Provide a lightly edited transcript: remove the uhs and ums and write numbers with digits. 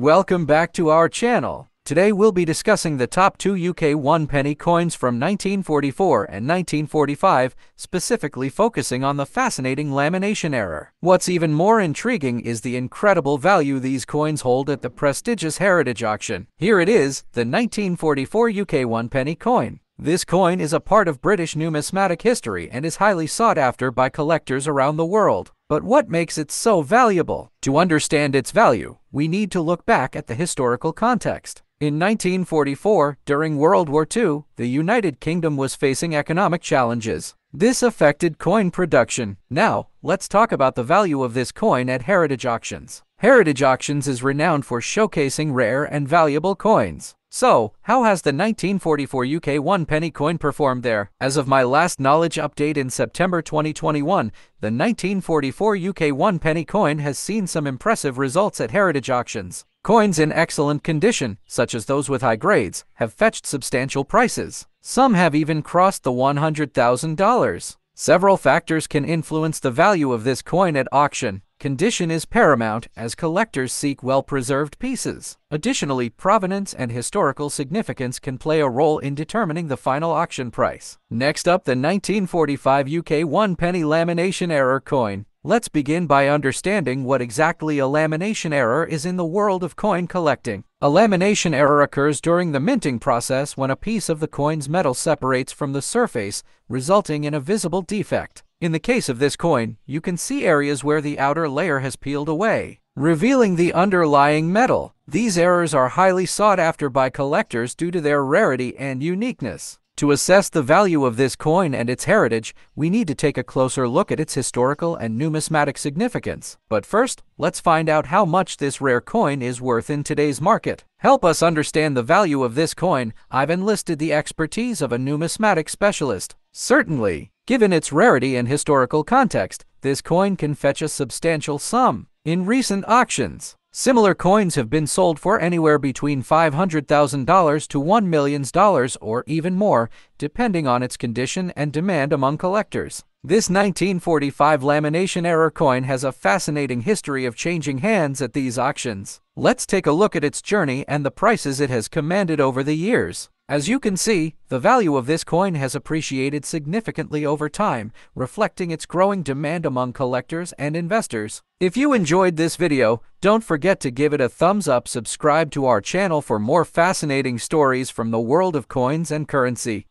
Welcome back to our channel. Today we'll be discussing the top 2 UK 1 penny coins from 1944 and 1945, specifically focusing on the fascinating lamination error. What's even more intriguing is the incredible value these coins hold at the prestigious Heritage auction. Here it is, the 1944 UK 1 penny coin. This coin is a part of British numismatic history and is highly sought after by collectors around the world. But what makes it so valuable? To understand its value, we need to look back at the historical context. In 1944, during World War II, the United Kingdom was facing economic challenges. This affected coin production. Now, let's talk about the value of this coin at Heritage auctions. Heritage Auctions is renowned for showcasing rare and valuable coins. So, how has the 1944 UK 1 penny coin performed there? As of my last knowledge update in September 2021, the 1944 UK 1 penny coin has seen some impressive results at Heritage auctions. Coins in excellent condition, such as those with high grades, have fetched substantial prices. Some have even crossed the $100,000. Several factors can influence the value of this coin at auction. Condition is paramount as collectors seek well-preserved pieces. Additionally, provenance and historical significance can play a role in determining the final auction price. Next up, the 1945 UK 1 penny lamination error coin. Let's begin by understanding what exactly a lamination error is in the world of coin collecting. A lamination error occurs during the minting process when a piece of the coin's metal separates from the surface, resulting in a visible defect. In the case of this coin, you can see areas where the outer layer has peeled away, revealing the underlying metal. These errors are highly sought after by collectors due to their rarity and uniqueness. To assess the value of this coin and its heritage, we need to take a closer look at its historical and numismatic significance. But first, let's find out how much this rare coin is worth in today's market. Help us understand the value of this coin, I've enlisted the expertise of a numismatic specialist. Certainly, given its rarity and historical context, this coin can fetch a substantial sum. In recent auctions, similar coins have been sold for anywhere between $500,000 to $1 million or even more, depending on its condition and demand among collectors. This 1945 lamination error coin has a fascinating history of changing hands at these auctions. Let's take a look at its journey and the prices it has commanded over the years. As you can see, the value of this coin has appreciated significantly over time, reflecting its growing demand among collectors and investors. If you enjoyed this video, don't forget to give it a thumbs up, subscribe to our channel for more fascinating stories from the world of coins and currency.